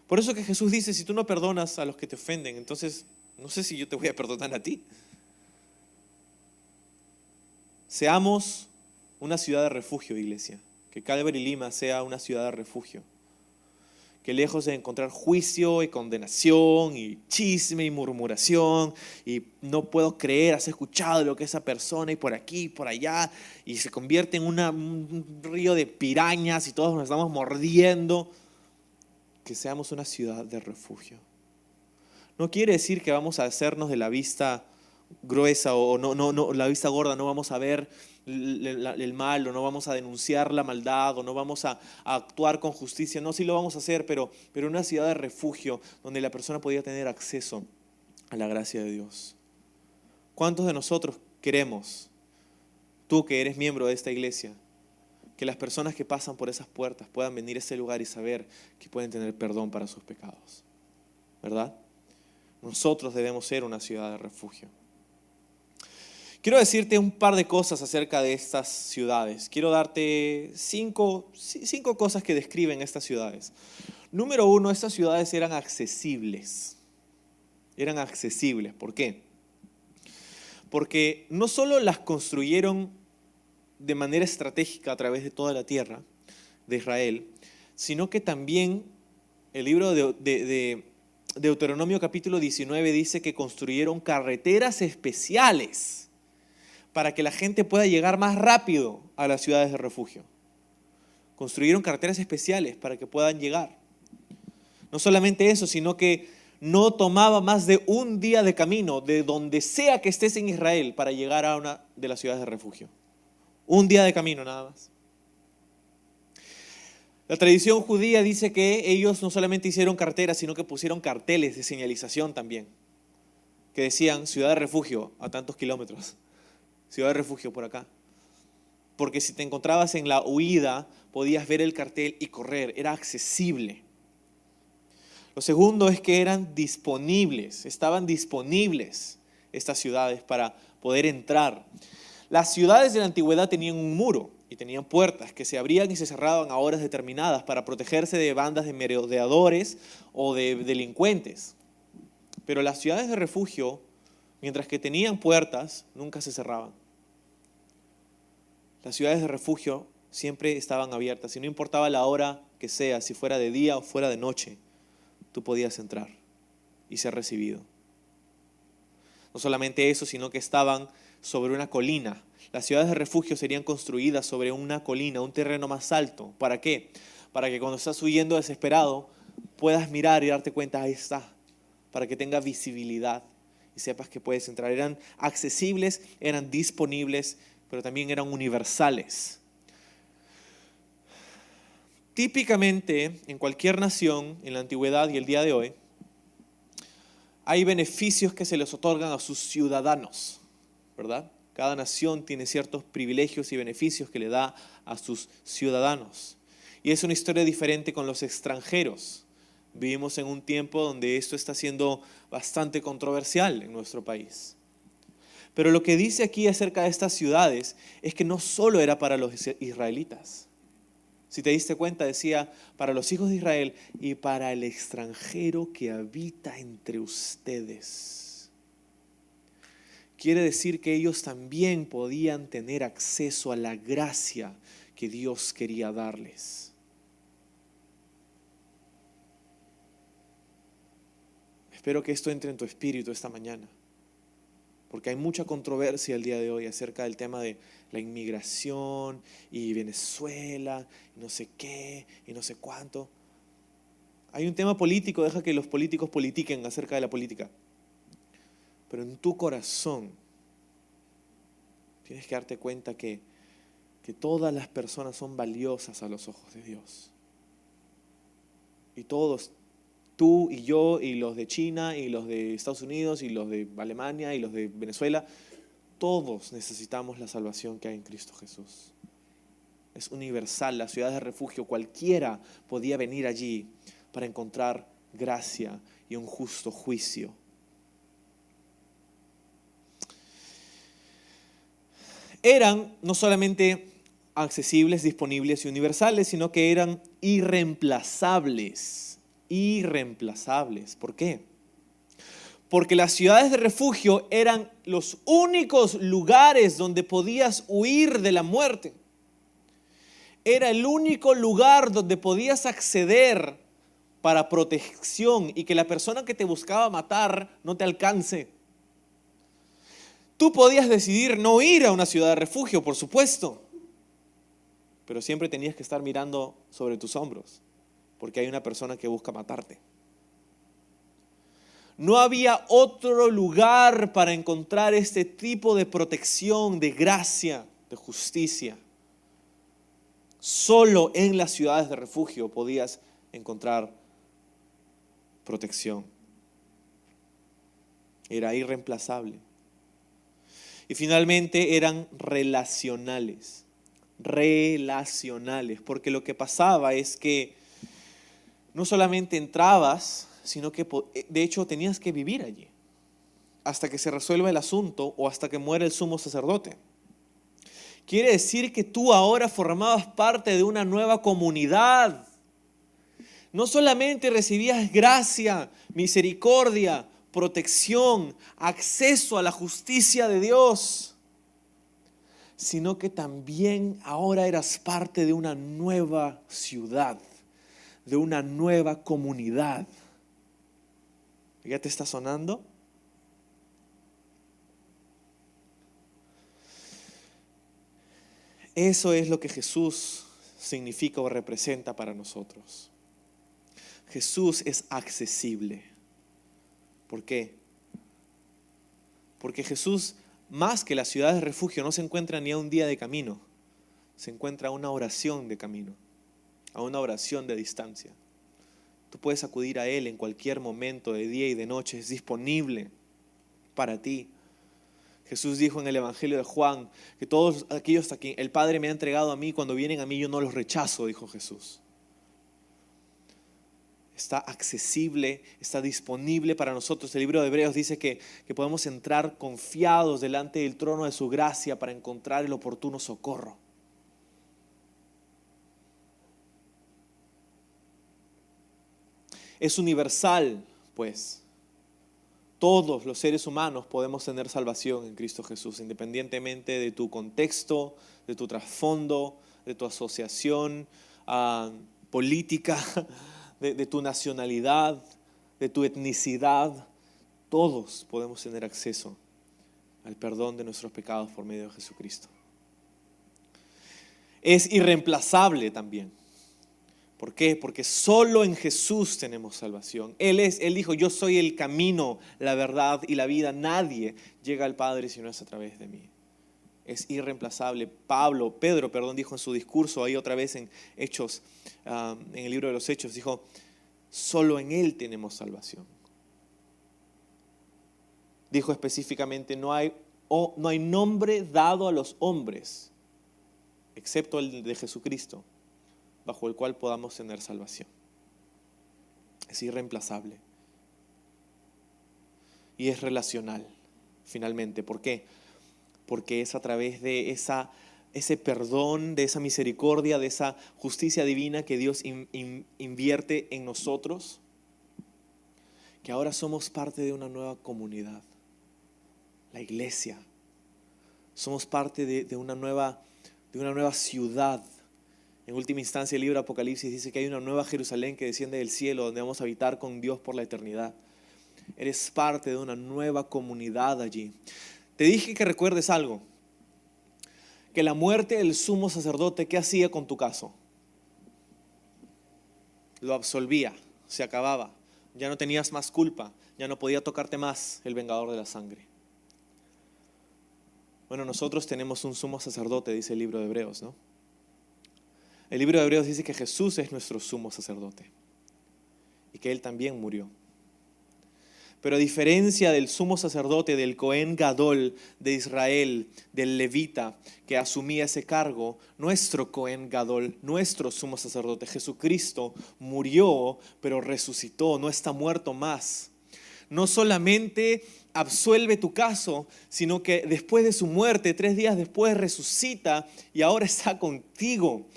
Por eso que Jesús dice: si tú no perdonas a los que te ofenden, entonces no sé si yo te voy a perdonar a ti. Seamos una ciudad de refugio, iglesia. Que Calvary Lima sea una ciudad de refugio. Que lejos de encontrar juicio y condenación y chisme y murmuración y no puedo creer, has escuchado lo que esa persona y por aquí y por allá, y se convierte en un río de pirañas y todos nos estamos mordiendo, que seamos una ciudad de refugio. No quiere decir que vamos a hacernos de la vista gruesa o no, la vista gorda, no vamos a ver el mal o no vamos a denunciar la maldad o no vamos a actuar con justicia. No, sí lo vamos a hacer, pero una ciudad de refugio donde la persona podía tener acceso a la gracia de Dios. ¿Cuántos de nosotros queremos, tú que eres miembro de esta iglesia, que las personas que pasan por esas puertas puedan venir a ese lugar y saber que pueden tener perdón para sus pecados? ¿Verdad? Nosotros debemos ser una ciudad de refugio. Quiero decirte un par de cosas acerca de estas ciudades. Quiero darte cinco cosas que describen estas ciudades. Número 1, estas ciudades eran accesibles. Eran accesibles. ¿Por qué? Porque no solo las construyeron de manera estratégica a través de toda la tierra de Israel, sino que también el libro de Deuteronomio capítulo 19 dice que construyeron carreteras especiales para que la gente pueda llegar más rápido a las ciudades de refugio. Construyeron carreteras especiales para que puedan llegar. No solamente eso, sino que no tomaba más de un día de camino de donde sea que estés en Israel para llegar a una de las ciudades de refugio. Un día de camino nada más. La tradición judía dice que ellos no solamente hicieron carreteras, sino que pusieron carteles de señalización también, que decían ciudad de refugio a tantos kilómetros, ciudad de refugio por acá. Porque si te encontrabas en la huida, podías ver el cartel y correr, era accesible. Lo segundo es que estaban disponibles estas ciudades para poder entrar. Las ciudades de la antigüedad tenían un muro y tenían puertas que se abrían y se cerraban a horas determinadas para protegerse de bandas de merodeadores o de delincuentes. Pero las ciudades de refugio, mientras que tenían puertas, nunca se cerraban. Las ciudades de refugio siempre estaban abiertas y no importaba la hora que sea, si fuera de día o fuera de noche, tú podías entrar y ser recibido. No solamente eso, sino que estaban sobre una colina. Las ciudades de refugio serían construidas sobre una colina, un terreno más alto. ¿Para qué? Para que cuando estás huyendo desesperado puedas mirar y darte cuenta, ahí está, para que tenga visibilidad y sepas que puedes entrar. Eran accesibles, eran disponibles, pero también eran universales. Típicamente, en cualquier nación, en la antigüedad y el día de hoy, hay beneficios que se les otorgan a sus ciudadanos, ¿verdad? Cada nación tiene ciertos privilegios y beneficios que le da a sus ciudadanos. Y es una historia diferente con los extranjeros. Vivimos en un tiempo donde esto está siendo bastante controversial en nuestro país. Pero lo que dice aquí acerca de estas ciudades es que no solo era para los israelitas. Si te diste cuenta, decía para los hijos de Israel y para el extranjero que habita entre ustedes. Quiere decir que ellos también podían tener acceso a la gracia que Dios quería darles. Espero que esto entre en tu espíritu esta mañana, porque hay mucha controversia el día de hoy acerca del tema de la inmigración y Venezuela y no sé qué y no sé cuánto. Hay un tema político, deja que los políticos politiquen acerca de la política. Pero en tu corazón tienes que darte cuenta que todas las personas son valiosas a los ojos de Dios. Y todos, tú y yo y los de China y los de Estados Unidos y los de Alemania y los de Venezuela, todos necesitamos la salvación que hay en Cristo Jesús. Es universal, las ciudades de refugio, cualquiera podía venir allí para encontrar gracia y un justo juicio. Eran no solamente accesibles, disponibles y universales, sino que eran irreemplazables. Irreemplazables. ¿Por qué? Porque las ciudades de refugio eran los únicos lugares donde podías huir de la muerte. Era el único lugar donde podías acceder para protección y que la persona que te buscaba matar no te alcance. Tú podías decidir no ir a una ciudad de refugio, por supuesto, pero siempre tenías que estar mirando sobre tus hombros, porque hay una persona que busca matarte. No había otro lugar para encontrar este tipo de protección, de gracia, de justicia. Solo en las ciudades de refugio podías encontrar protección. Era irreemplazable. Y finalmente eran relacionales. Relacionales, porque lo que pasaba es que no solamente entrabas, sino que de hecho tenías que vivir allí hasta que se resuelva el asunto o hasta que muera el sumo sacerdote. Quiere decir que tú ahora formabas parte de una nueva comunidad. No solamente recibías gracia, misericordia, protección, acceso a la justicia de Dios, sino que también ahora eras parte de una nueva ciudad, de una nueva comunidad. ¿Ya te está sonando? Eso es lo que Jesús significa o representa para nosotros. Jesús es accesible. ¿Por qué? Porque Jesús, más que las ciudades de refugio, no se encuentra ni a un día de camino. Se encuentra a una oración de camino, a una oración de distancia. Tú puedes acudir a Él en cualquier momento, de día y de noche. Es disponible para ti. Jesús dijo en el Evangelio de Juan que todos aquellos a quien el Padre me ha entregado a mí, cuando vienen a mí yo no los rechazo, dijo Jesús. Está accesible, está disponible para nosotros. El libro de Hebreos dice que podemos entrar confiados delante del trono de su gracia para encontrar el oportuno socorro. Es universal, pues. Todos los seres humanos podemos tener salvación en Cristo Jesús, independientemente de tu contexto, de tu trasfondo, de tu asociación política, de tu nacionalidad, de tu etnicidad. Todos podemos tener acceso al perdón de nuestros pecados por medio de Jesucristo. Es irreemplazable también. ¿Por qué? Porque solo en Jesús tenemos salvación. Él dijo, yo soy el camino, la verdad y la vida. Nadie llega al Padre si no es a través de mí. Es irreemplazable. Pedro, dijo en su discurso, ahí otra vez en Hechos, en el libro de los Hechos, dijo, solo en Él tenemos salvación. Dijo específicamente, no hay nombre dado a los hombres, excepto el de Jesucristo, bajo el cual podamos tener salvación. Es irreemplazable. Y es relacional, finalmente. ¿Por qué? Porque es a través de ese perdón, de esa misericordia, de esa justicia divina que Dios invierte en nosotros, que ahora somos parte de una nueva comunidad, la iglesia. Somos parte de una nueva ciudad. En última instancia, el libro de Apocalipsis dice que hay una nueva Jerusalén que desciende del cielo, donde vamos a habitar con Dios por la eternidad. Eres parte de una nueva comunidad allí. Te dije que recuerdes algo, que la muerte del sumo sacerdote, ¿qué hacía con tu caso? Lo absolvía, se acababa, ya no tenías más culpa, ya no podía tocarte más el vengador de la sangre. Bueno, nosotros tenemos un sumo sacerdote, dice el libro de Hebreos, ¿no? El libro de Hebreos dice que Jesús es nuestro sumo sacerdote y que Él también murió. Pero a diferencia del sumo sacerdote, del Cohen Gadol de Israel, del levita que asumía ese cargo, nuestro Cohen Gadol, nuestro sumo sacerdote, Jesucristo, murió, pero resucitó, no está muerto más. No solamente absuelve tu caso, sino que después de su muerte, 3 días después, resucita y ahora está contigo.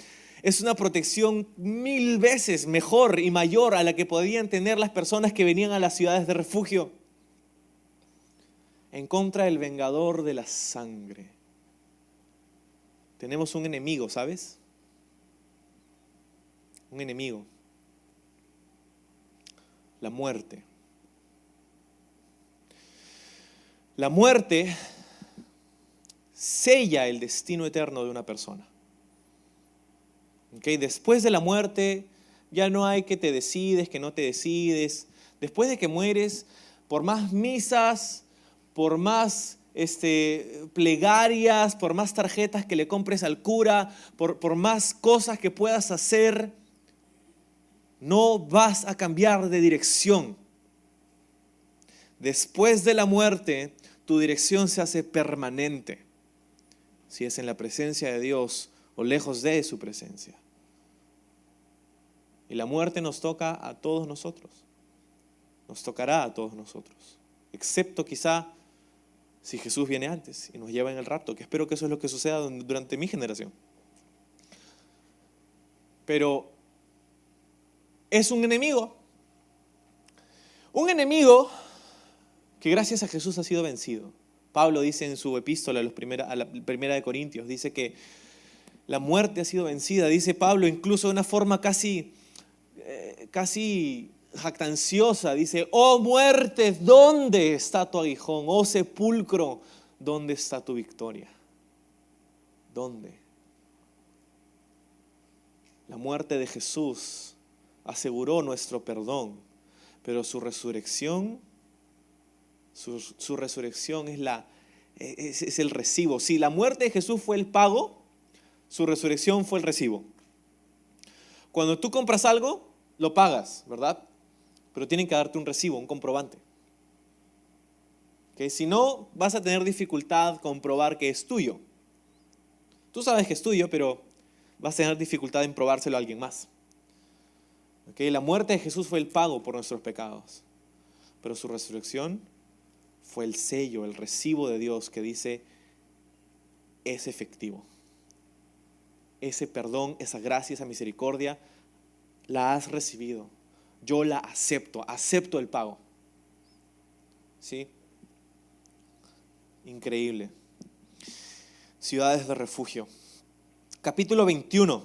Es una protección 1000 veces mejor y mayor a la que podían tener las personas que venían a las ciudades de refugio. En contra del vengador de la sangre. Tenemos un enemigo, ¿sabes? Un enemigo. La muerte. La muerte sella el destino eterno de una persona. Okay, después de la muerte ya no hay que te decides, que no te decides. Después de que mueres, por más misas, por más plegarias, por más tarjetas que le compres al cura, por más cosas que puedas hacer, no vas a cambiar de dirección. Después de la muerte, tu dirección se hace permanente, si es en la presencia de Dios o lejos de su presencia. Y la muerte nos toca a todos nosotros. Nos tocará a todos nosotros. Excepto quizá si Jesús viene antes y nos lleva en el rapto, que espero que eso es lo que suceda durante mi generación. Pero es un enemigo. Un enemigo que gracias a Jesús ha sido vencido. Pablo dice en su epístola a la primera de Corintios, dice que la muerte ha sido vencida. Dice Pablo incluso de una forma casi jactanciosa, dice, oh muerte, ¿dónde está tu aguijón? Oh sepulcro, ¿dónde está tu victoria? ¿Dónde? La muerte de Jesús aseguró nuestro perdón, pero su resurrección es el recibo. Si la muerte de Jesús fue el pago, su resurrección fue el recibo. Cuando tú compras algo, lo pagas, ¿verdad? Pero tienen que darte un recibo, un comprobante. ¿Okay? Si no, vas a tener dificultad comprobar que es tuyo. Tú sabes que es tuyo, pero vas a tener dificultad en probárselo a alguien más. ¿Okay? La muerte de Jesús fue el pago por nuestros pecados, pero su resurrección fue el sello, el recibo de Dios que dice, es efectivo. Ese perdón, esa gracia, esa misericordia, la has recibido. Yo la acepto el pago. ¿sí? Increíble. Ciudades de refugio. Capítulo 21.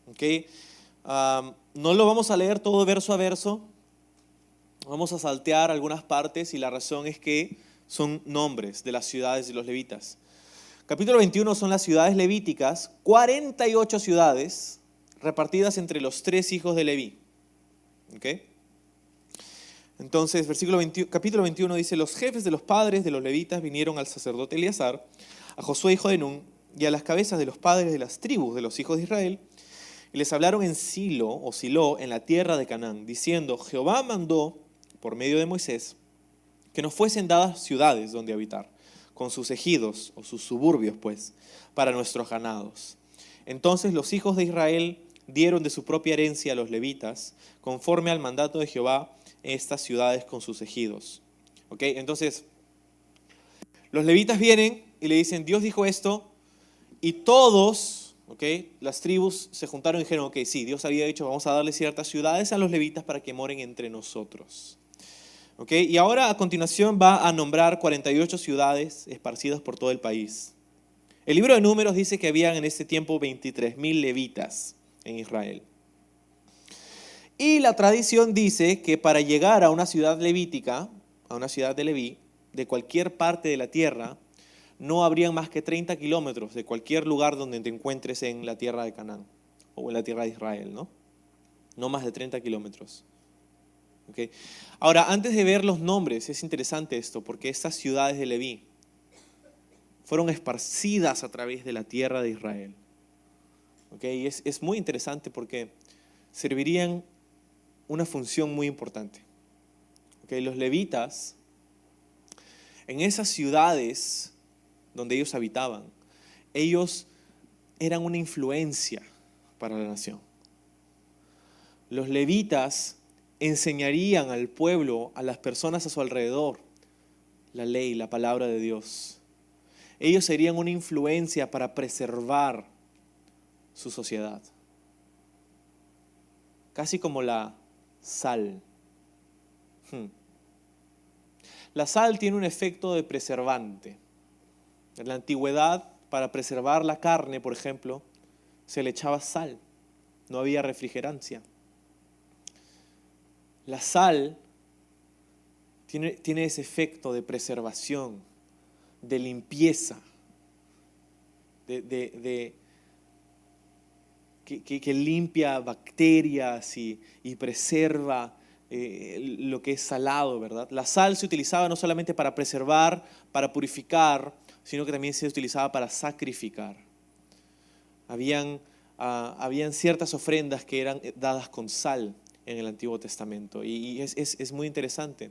¿Ok? No lo vamos a leer todo verso a verso. Vamos a saltear algunas partes y la razón es que son nombres de las ciudades de los levitas. Capítulo 21 son las ciudades levíticas, 48 ciudades repartidas entre los 3 hijos de Leví. ¿Ok? Entonces, capítulo 21 dice: los jefes de los padres de los levitas vinieron al sacerdote Eleazar, a Josué hijo de Nun, y a las cabezas de los padres de las tribus de los hijos de Israel, y les hablaron en Silo, en la tierra de Canaán, diciendo: Jehová mandó, por medio de Moisés, que nos fuesen dadas ciudades donde habitar, con sus ejidos, o sus suburbios, pues, para nuestros ganados. Entonces los hijos de Israel dieron de su propia herencia a los levitas, conforme al mandato de Jehová, estas ciudades con sus ejidos. ¿Ok? Entonces, los levitas vienen y le dicen: Dios dijo esto, y todos, ¿ok?, las tribus se juntaron y dijeron: ok, sí, Dios había dicho, vamos a darle ciertas ciudades a los levitas para que moren entre nosotros. ¿Ok? Y ahora a continuación va a nombrar 48 ciudades esparcidas por todo el país. El libro de Números dice que habían en ese tiempo 23,000 levitas en Israel. Y la tradición dice que para llegar a una ciudad levítica, a una ciudad de Leví, de cualquier parte de la tierra, no habrían más que 30 kilómetros de cualquier lugar donde te encuentres en la tierra de Canaán o en la tierra de Israel, ¿no? No más de 30 kilómetros. ¿Okay? Ahora, antes de ver los nombres, es interesante esto, porque estas ciudades de Leví fueron esparcidas a través de la tierra de Israel. ¿Okay? Y es muy interesante porque servirían una función muy importante. ¿Okay? Los levitas, en esas ciudades donde ellos habitaban, ellos eran una influencia para la nación. Los levitas enseñarían al pueblo, a las personas a su alrededor, la ley, la palabra de Dios. Ellos serían una influencia para preservar su sociedad. Casi como la sal. La sal tiene un efecto de preservante. En la antigüedad, para preservar la carne, por ejemplo, se le echaba sal. No había refrigerancia. La sal tiene ese efecto de preservación, de limpieza, que limpia bacterias y preserva lo que es salado, ¿verdad? La sal se utilizaba no solamente para preservar, para purificar, sino que también se utilizaba para sacrificar. Habían ciertas ofrendas que eran dadas con sal en el Antiguo Testamento y es muy interesante.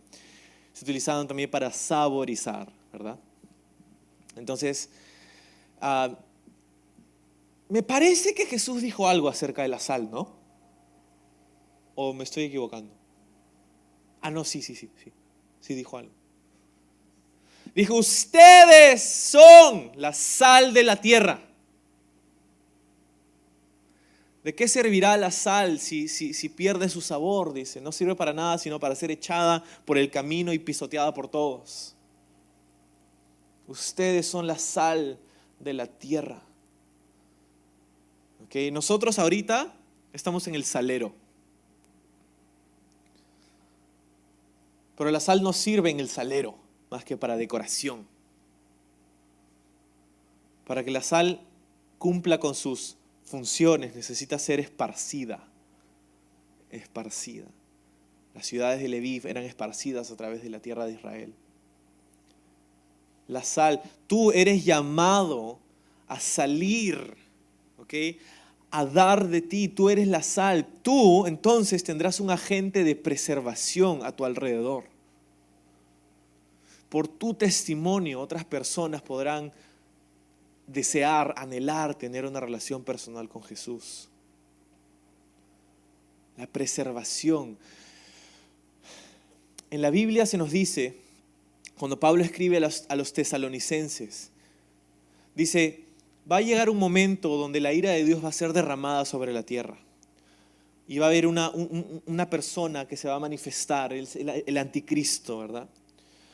Se utilizaban también para saborizar, ¿verdad? Entonces, me parece que Jesús dijo algo acerca de la sal, ¿no? ¿O me estoy equivocando? No, sí dijo algo. Dijo: ustedes son la sal de la tierra. ¿De qué servirá la sal si pierde su sabor? Dice, no sirve para nada sino para ser echada por el camino y pisoteada por todos. Ustedes son la sal de la tierra. ¿Okay? Nosotros ahorita estamos en el salero. Pero la sal no sirve en el salero más que para decoración. Para que la sal cumpla con sus funciones necesita ser esparcida. Las ciudades de Leví eran esparcidas a través de la tierra de Israel. La sal, tú eres llamado a salir, ¿ok?, a dar de ti, tú eres la sal. Tú entonces tendrás un agente de preservación a tu alrededor. Por tu testimonio otras personas podrán desear, anhelar tener una relación personal con Jesús. La preservación. En la Biblia se nos dice, cuando Pablo escribe a los tesalonicenses, dice: va a llegar un momento donde la ira de Dios va a ser derramada sobre la tierra. y va a haber una persona que se va a manifestar, el anticristo, ¿verdad?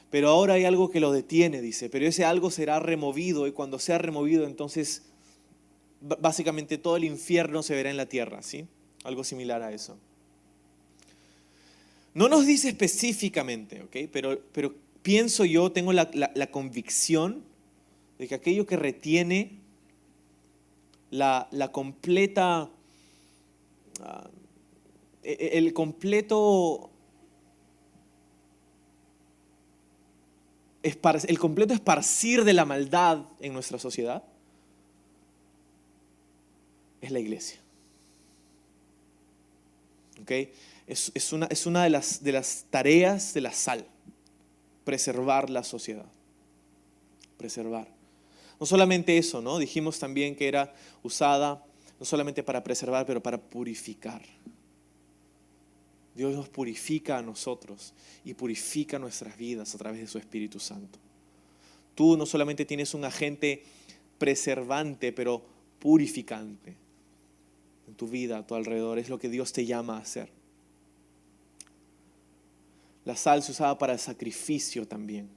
Pero ahora hay algo que lo detiene, dice, pero ese algo será removido y cuando sea removido entonces básicamente todo el infierno se verá en la tierra, ¿sí? Algo similar a eso. No nos dice específicamente, ¿ok? Pero pienso yo, tengo la convicción de que aquello que retiene la completa, el completo esparcir de la maldad en nuestra sociedad es la iglesia. ¿Ok? Es una de las tareas de la sal, preservar la sociedad. Preservar. No solamente eso, ¿no? Dijimos también que era usada no solamente para preservar, pero para purificar. Dios nos purifica a nosotros y purifica nuestras vidas a través de su Espíritu Santo. Tú no solamente tienes un agente preservante, pero purificante en tu vida, a tu alrededor. Es lo que Dios te llama a hacer. La sal se usaba para el sacrificio también.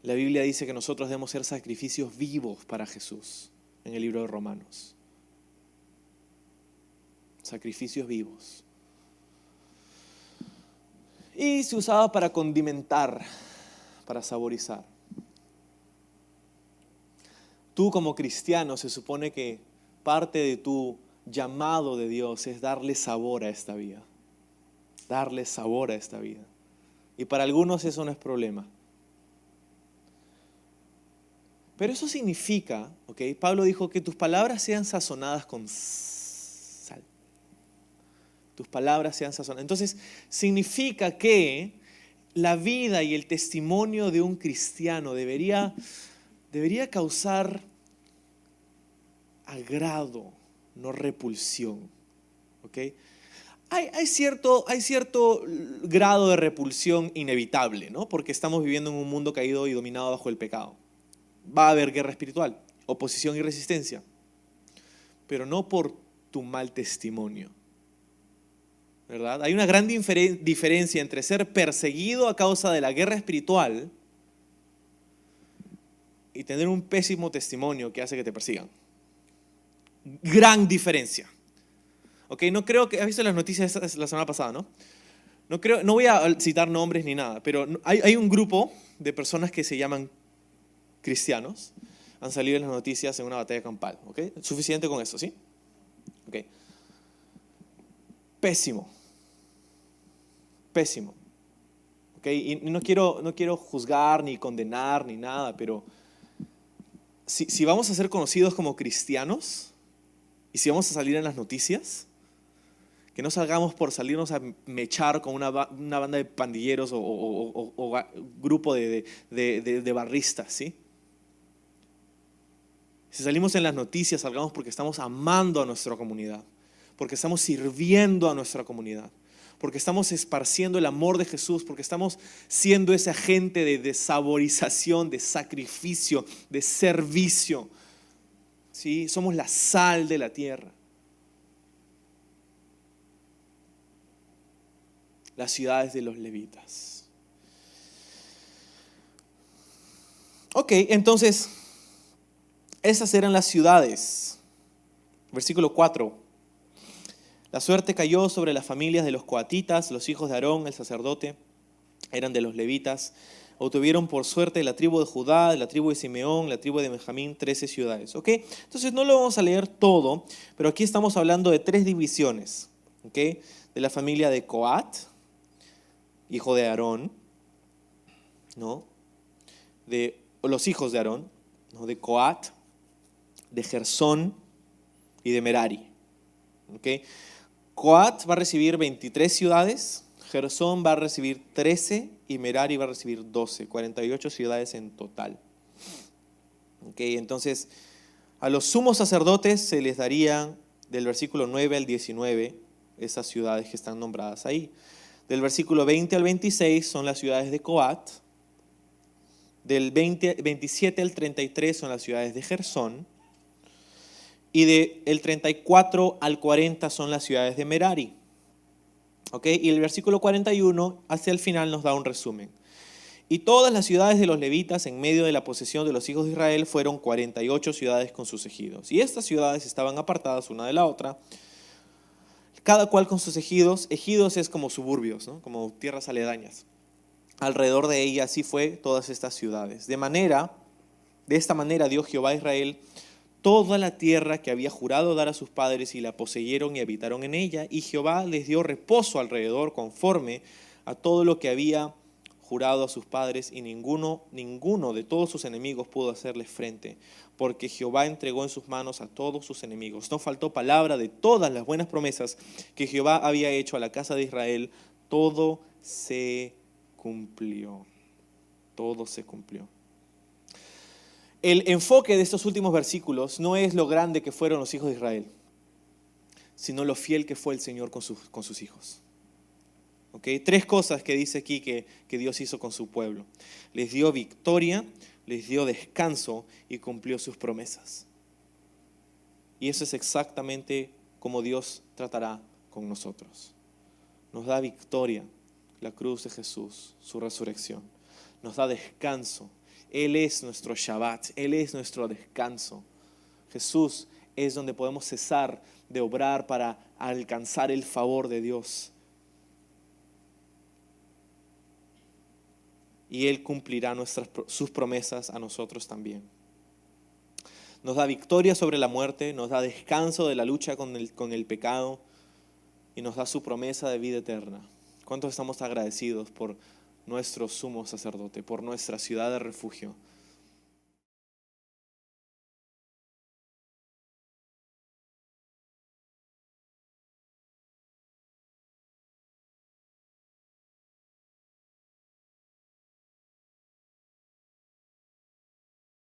La Biblia dice que nosotros debemos ser sacrificios vivos para Jesús en el libro de Romanos. Sacrificios vivos. Y se usaba para condimentar, para saborizar. Tú como cristiano se supone que parte de tu llamado de Dios es darle sabor a esta vida. Darle sabor a esta vida. Y para algunos eso no es problema. Pero eso significa, ¿ok? Pablo dijo que tus palabras sean sazonadas con sal. Tus palabras sean sazonadas. Entonces, significa que la vida y el testimonio de un cristiano debería causar agrado, no repulsión. ¿Ok? Hay cierto grado de repulsión inevitable, ¿no? Porque estamos viviendo en un mundo caído y dominado bajo el pecado. Va a haber guerra espiritual, oposición y resistencia, pero no por tu mal testimonio, ¿verdad? Hay una gran diferencia entre ser perseguido a causa de la guerra espiritual y tener un pésimo testimonio que hace que te persigan. Gran diferencia. ¿Ok? No creo que, ¿has visto las noticias la semana pasada, no? No voy a citar nombres ni nada, pero hay un grupo de personas que se llaman cristianos, han salido en las noticias en una batalla campal, ¿ok? Suficiente con eso, ¿sí? ¿Ok? Pésimo. Pésimo. ¿Ok? Y no quiero juzgar, ni condenar, ni nada, pero si vamos a ser conocidos como cristianos, y si vamos a salir en las noticias, que no salgamos por salirnos a mechar con una banda de pandilleros o grupo de barristas, ¿sí? Si salimos en las noticias, salgamos porque estamos amando a nuestra comunidad, porque estamos sirviendo a nuestra comunidad, porque estamos esparciendo el amor de Jesús, porque estamos siendo ese agente de saborización, de sacrificio, de servicio. ¿Sí? Somos la sal de la tierra. Las ciudades de los levitas. Ok, entonces, esas eran las ciudades. Versículo 4. La suerte cayó sobre las familias de los coatitas, los hijos de Aarón, el sacerdote, eran de los levitas. Obtuvieron por suerte la tribu de Judá, la tribu de Simeón, la tribu de Benjamín, 13 ciudades. ¿Ok? Entonces no lo vamos a leer todo, pero aquí estamos hablando de 3 divisiones. ¿Ok? De la familia de Coat, hijo de Aarón, ¿no? De los hijos de Aarón, ¿no? De Coat, de Gersón y de Merari. ¿Ok? Coat va a recibir 23 ciudades, Gersón va a recibir 13 y Merari va a recibir 12, 48 ciudades en total. ¿Ok? Entonces, a los sumos sacerdotes se les daría del versículo 9 al 19 esas ciudades que están nombradas ahí. Del versículo 20 al 26 son las ciudades de Coat. Del 27 al 33 son las ciudades de Gersón. Y del 34 al 40 son las ciudades de Merari. ¿Ok? Y el versículo 41 hacia el final nos da un resumen. Y todas las ciudades de los levitas en medio de la posesión de los hijos de Israel fueron 48 ciudades con sus ejidos. Y estas ciudades estaban apartadas una de la otra, cada cual con sus ejidos. Ejidos es como suburbios, ¿no? Como tierras aledañas. Alrededor de ella así fue todas estas ciudades. De esta manera dio Jehová a Israel toda la tierra que había jurado dar a sus padres, y la poseyeron y habitaron en ella. Y Jehová les dio reposo alrededor conforme a todo lo que había jurado a sus padres, y ninguno de todos sus enemigos pudo hacerles frente, porque Jehová entregó en sus manos a todos sus enemigos. No faltó palabra de todas las buenas promesas que Jehová había hecho a la casa de Israel. Todo se cumplió. Todo se cumplió. El enfoque de estos últimos versículos no es lo grande que fueron los hijos de Israel, sino lo fiel que fue el Señor con sus hijos. ¿Okay? 3 cosas que dice aquí que Dios hizo con su pueblo. Les dio victoria, les dio descanso y cumplió sus promesas. Y eso es exactamente como Dios tratará con nosotros. Nos da victoria, la cruz de Jesús, su resurrección. Nos da descanso. Él es nuestro Shabbat, Él es nuestro descanso. Jesús es donde podemos cesar de obrar para alcanzar el favor de Dios. Y Él cumplirá sus promesas a nosotros también. Nos da victoria sobre la muerte, nos da descanso de la lucha con el pecado, y nos da su promesa de vida eterna. ¿Cuántos estamos agradecidos por nuestro sumo sacerdote, por nuestra ciudad de refugio?